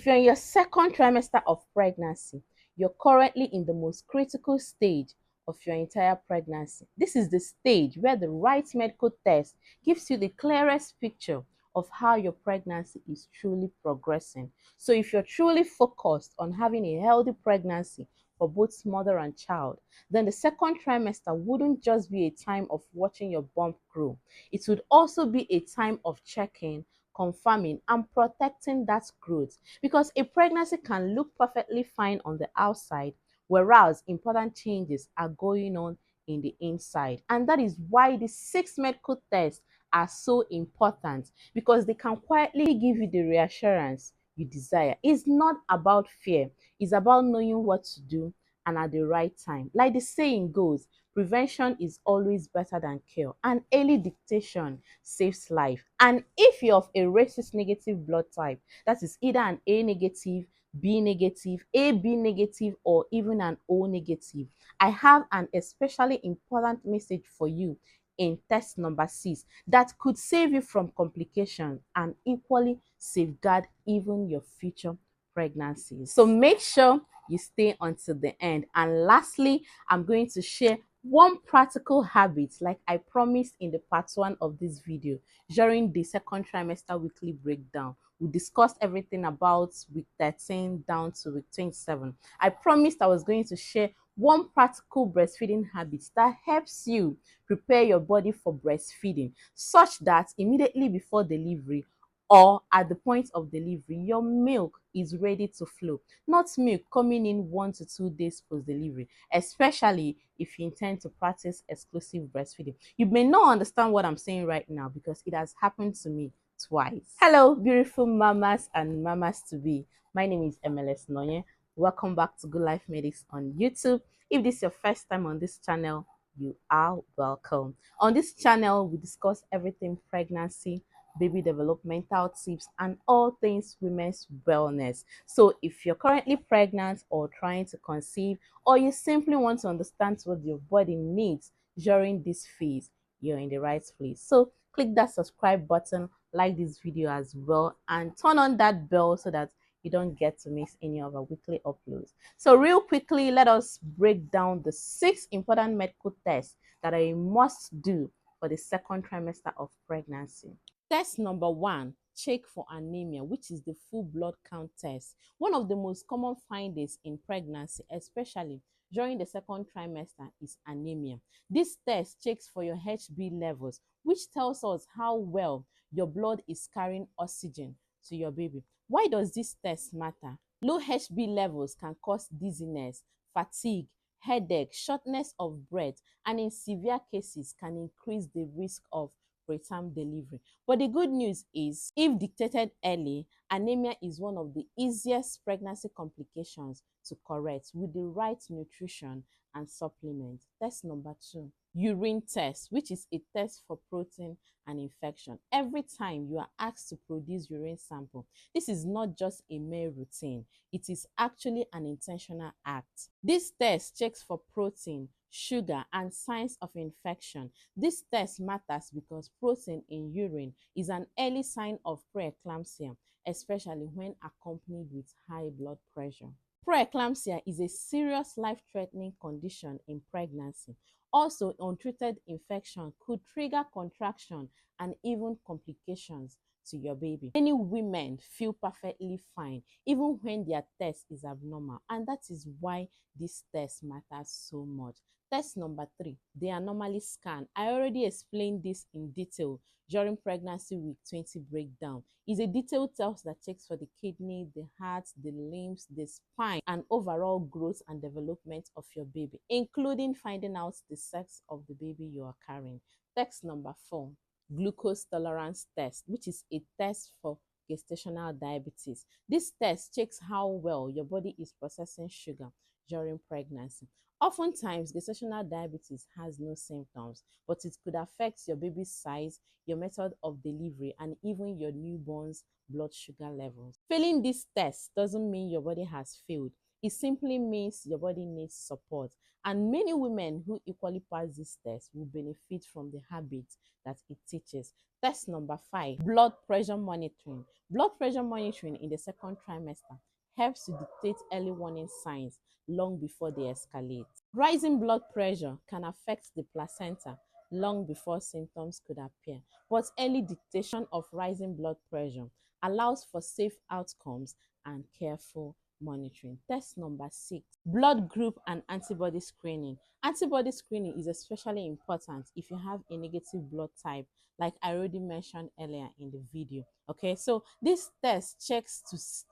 If you're in your second trimester of pregnancy, you're currently in the most critical stage of your entire pregnancy. This is the stage where the right medical test gives you the clearest picture of how your pregnancy is truly progressing. So if you're truly focused on having a healthy pregnancy for both mother and child, then the second trimester wouldn't just be a time of watching your bump grow. It would also be a time of checking, confirming, and protecting that growth, because a pregnancy can look perfectly fine on the outside, whereas important changes are going on in the inside. And that is why the 6 medical tests are so important, because they can quietly give you the reassurance you desire. It's not about fear, it's about knowing what to do and at the right time. Like the saying goes, prevention is always better than cure, and early detection saves life. And if you're of a rhesus negative blood type, that is either an A negative, B negative, AB negative, or even an O negative, I have an especially important message for you in test number 6 that could save you from complications and equally safeguard even your future pregnancies. So make sure you stay until the end. And lastly, I'm going to share one practical habit, like I promised in the part 1 of this video, during the second trimester weekly breakdown. We discussed everything about week 13 down to week 27. I promised I was going to share one practical breastfeeding habit that helps you prepare your body for breastfeeding, such that immediately before delivery or at the point of delivery, your milk is ready to flow, not milk coming in 1 to 2 days post delivery, especially if you intend to practice exclusive breastfeeding. You may not understand what I'm saying right now because it has happened to me twice. Hello, beautiful mamas and mamas to be. My name is MLS Noye. Welcome back to Good Life Medics on YouTube. If this is your first time on this channel, you are welcome. On this channel, we discuss everything pregnancy, baby developmental tips, and all things women's wellness. So if you're currently pregnant or trying to conceive, or you simply want to understand what your body needs during this phase, you're in the right place. So click that subscribe button, like this video as well, and turn on that bell so that you don't get to miss any of our weekly uploads. So real quickly, let us break down the 6 important medical tests that are a must do for the second trimester of pregnancy. Test number 1, check for anemia, which is the full blood count test. One of the most common findings in pregnancy, especially during the second trimester, is anemia. This test checks for your HB levels, which tells us how well your blood is carrying oxygen to your baby. Why does this test matter? Low HB levels can cause dizziness, fatigue, headache, shortness of breath, and in severe cases can increase the risk of preterm delivery. But the good news is, if detected early, anemia is one of the easiest pregnancy complications to correct with the right nutrition and supplement. Test number 2, urine test, which is a test for protein and infection. Every time you are asked to produce urine sample, this is not just a mere routine, it is actually an intentional act. This test checks for protein, sugar, and signs of infection. This test matters because protein in urine is an early sign of preeclampsia, especially when accompanied with high blood pressure. Preeclampsia is a serious life-threatening condition in pregnancy. Also, untreated infection could trigger contraction and even complications to your baby. Many women feel perfectly fine even when their test is abnormal, and that is why this test matters so much. Test number 3, the anomaly scan. I already explained this in detail during pregnancy week 20 breakdown. It's a detailed test that checks for the kidney, the heart, the limbs, the spine, and overall growth and development of your baby, including finding out the sex of the baby you are carrying. Test number 4, glucose tolerance test, which is a test for gestational diabetes. This test checks how well your body is processing sugar during pregnancy. Oftentimes, gestational diabetes has no symptoms, but it could affect your baby's size, your method of delivery, and even your newborn's blood sugar levels. Failing this test doesn't mean your body has failed. It simply means your body needs support. And many women who equally pass this test will benefit from the habits that it teaches. Test number 5, blood pressure monitoring. Blood pressure monitoring in the second trimester helps to dictate early warning signs long before they escalate. Rising blood pressure can affect the placenta long before symptoms could appear, but early dictation of rising blood pressure allows for safe outcomes and careful monitoring. Test number 6, blood group and antibody screening. Antibody screening is especially important if you have a negative blood type, like I already mentioned earlier in the video. Okay, so this test checks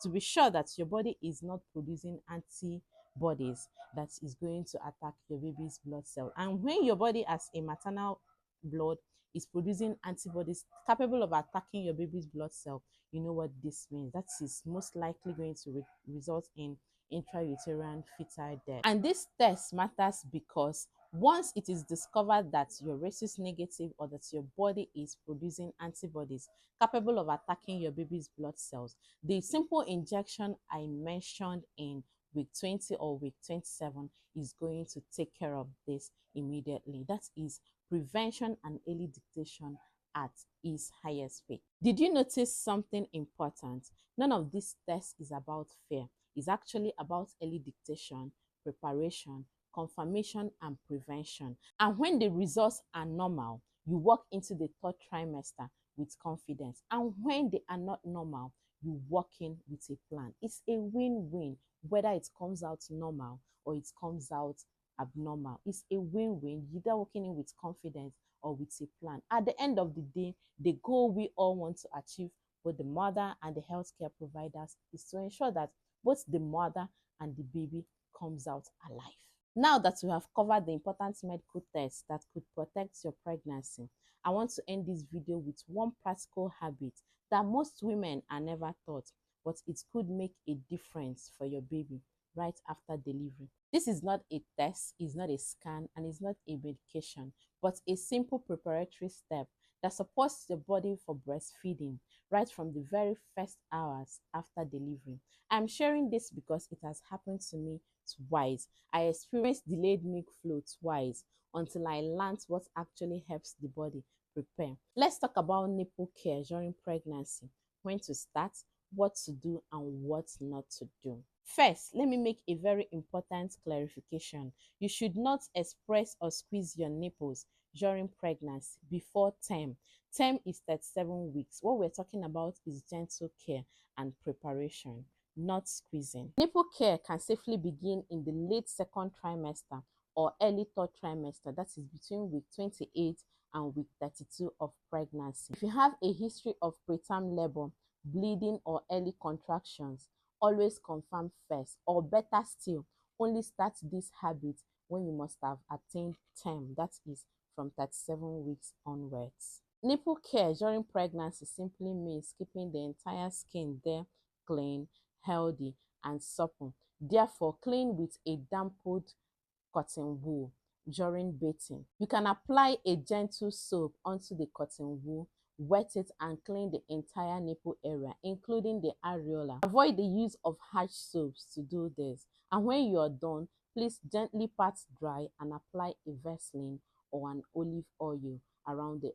to be sure that your body is not producing antibodies that is going to attack your baby's blood cell. And when your body as a maternal blood is producing antibodies capable of attacking your baby's blood cell, you know what this means. That is most likely going to result in intrauterine fetal death. And this test matters because once it is discovered that you're rhesus negative or that your body is producing antibodies capable of attacking your baby's blood cells, the simple injection I mentioned in week 20 or week 27 is going to take care of this immediately. That is prevention and early dictation at its highest peak. Did you notice something important? None of this test is about fear. It's actually about early dictation, preparation, confirmation, and prevention. And when the results are normal, you walk into the third trimester with confidence. And when they are not normal, you walk in with a plan. It's a win-win, whether it comes out normal or it comes out abnormal. It's a win-win, either walking in with confidence or with a plan. At the end of the day, the goal we all want to achieve, both the mother and the healthcare providers, is to ensure that both the mother and the baby comes out alive. Now that we have covered the important medical tests that could protect your pregnancy, I want to end this video with one practical habit that most women are never taught, but it could make a difference for your baby right after delivery. This is not a test, it's not a scan, and it's not a medication, but a simple preparatory step that supports your body for breastfeeding right from the very first hours after delivery. I'm sharing this because it has happened to me twice. I experienced delayed milk flow twice until I learned what actually helps the body prepare. Let's talk about nipple care during pregnancy, when to start, what to do, and what not to do. First, let me make a very important clarification. You should not express or squeeze your nipples during pregnancy before term. Term is 37 weeks. What we're talking about is gentle care and preparation, not squeezing. Nipple care can safely begin in the late second trimester or early third trimester, that is between week 28 and week 32 of pregnancy. If you have a history of preterm labor, bleeding, or early contractions, always confirm first, or better still, only start this habit when you must have attained term, that is from 37 weeks onwards. Nipple care during pregnancy simply means keeping the entire skin there clean, healthy, and supple. Therefore, clean with a dampened cotton wool during bathing. You can apply a gentle soap onto the cotton wool, wet it, and clean the entire nipple area, including the areola. Avoid the use of harsh soaps to do this. And when you are done, please gently pat dry and apply a Vaseline or an olive oil around the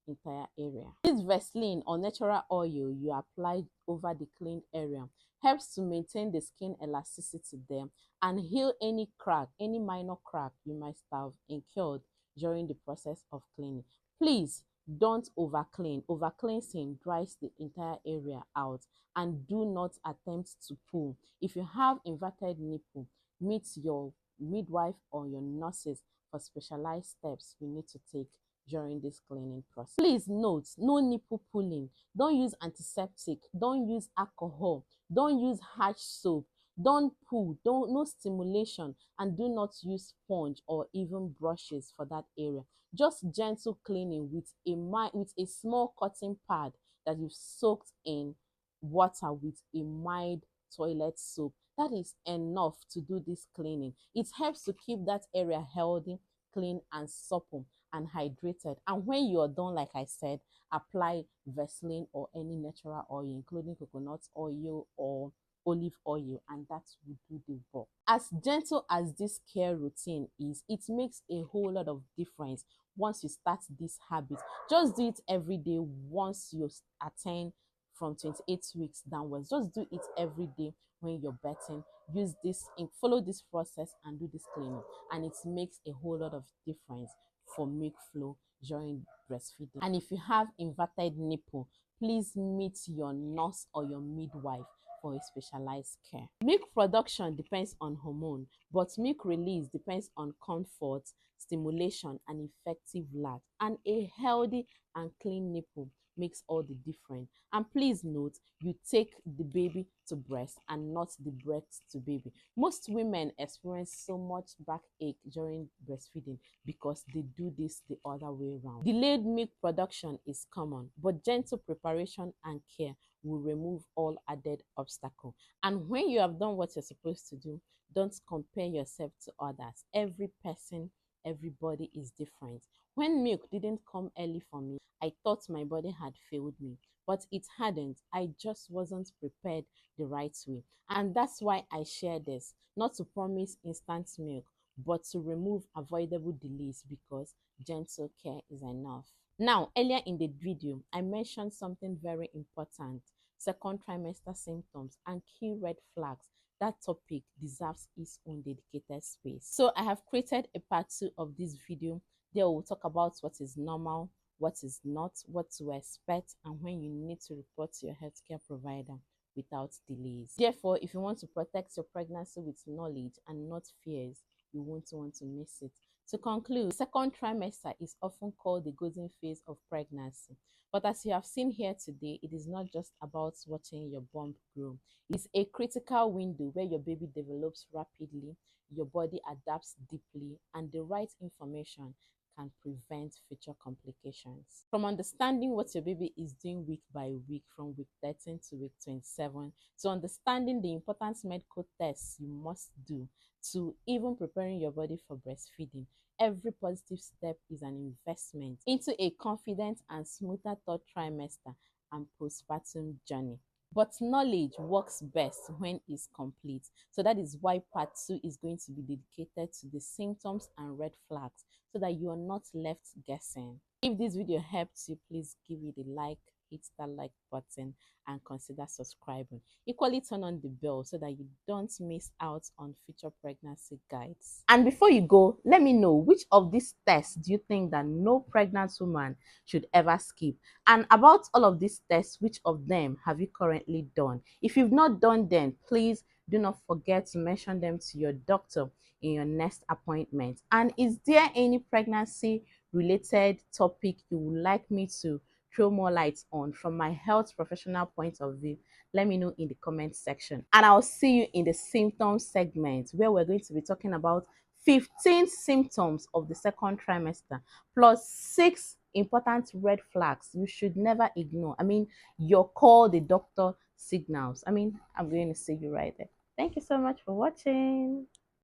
entire area. This Vaseline or natural oil you apply over the cleaned area helps to maintain the skin elasticity there and heal any crack, any minor crack you might have incurred during the process of cleaning. Please don't over clean. Over cleansing dries the entire area out, and do not attempt to pull. If you have inverted nipple, meet your midwife or your nurses for specialized steps you need to take during this cleaning process. Please note, no nipple pulling. Don't use antiseptic. Don't use alcohol. Don't use harsh soap. Don't pull, no stimulation, and do not use sponge or even brushes for that area. Just gentle cleaning with a small cotton pad that you've soaked in water with a mild toilet soap. That is enough to do this cleaning. It helps to keep that area healthy, clean, and supple and hydrated. And when you're done, like I said, apply Vaseline or any natural oil, including coconut oil or olive oil, and that will do the work. As gentle as this care routine is, it makes a whole lot of difference once you start this habit. Just do it every day once you attain from 28 weeks downwards. Just do it every day when you're birthing. Use this and follow this process and do this cleaning, and it makes a whole lot of difference for milk flow during breastfeeding. And if you have inverted nipple, please meet your nurse or your midwife for a specialized care. Milk production depends on hormone, but milk release depends on comfort, stimulation, and effective latch. And a healthy and clean nipple makes all the difference. And please note, you take the baby to breast and not the breast to baby. Most women experience so much backache during breastfeeding because they do this the other way around. Delayed milk production is common, but gentle preparation and care will remove all added obstacles. And when you have done what you're supposed to do, don't compare yourself to others. Every person, everybody is different. When milk didn't come early for me, I thought my body had failed me, but it hadn't. I just wasn't prepared the right way. And that's why I share this, not to promise instant milk, but to remove avoidable delays, because gentle care is enough. Now, earlier in the video, I mentioned something very important: second trimester symptoms and key red flags. That topic deserves its own dedicated space. So I have created a part 2 of this video. There we'll talk about what is normal, what is not, what to expect, and when you need to report to your healthcare provider without delays. Therefore, if you want to protect your pregnancy with knowledge and not fears, you won't want to miss it. To conclude, second trimester is often called the golden phase of pregnancy. But as you have seen here today, it is not just about watching your bump grow. It's a critical window where your baby develops rapidly, your body adapts deeply, and the right information can prevent future complications. From understanding what your baby is doing week by week, from week 13 to week 27, to understanding the important medical tests you must do, to even preparing your body for breastfeeding, every positive step is an investment into a confident and smoother third trimester and postpartum journey. But knowledge works best when it's complete. So that is why part 2 is going to be dedicated to the symptoms and red flags, so that you are not left guessing. If this video helped you, please give it a like, hit that like button, and consider subscribing. Equally turn on the bell so that you don't miss out on future pregnancy guides. And before you go, let me know, which of these tests do you think that no pregnant woman should ever skip? And about all of these tests, which of them have you currently done? If you've not done them, please do not forget to mention them to your doctor in your next appointment. And is there any pregnancy related topic you would like me to throw more light on from my health professional point of view? Let me know in the comment section. And I'll see you in the symptoms segment, where we're going to be talking about 15 symptoms of the second trimester, plus 6 important red flags you should never ignore. Your call the doctor signals. I'm going to see you right there. Thank you so much for watching.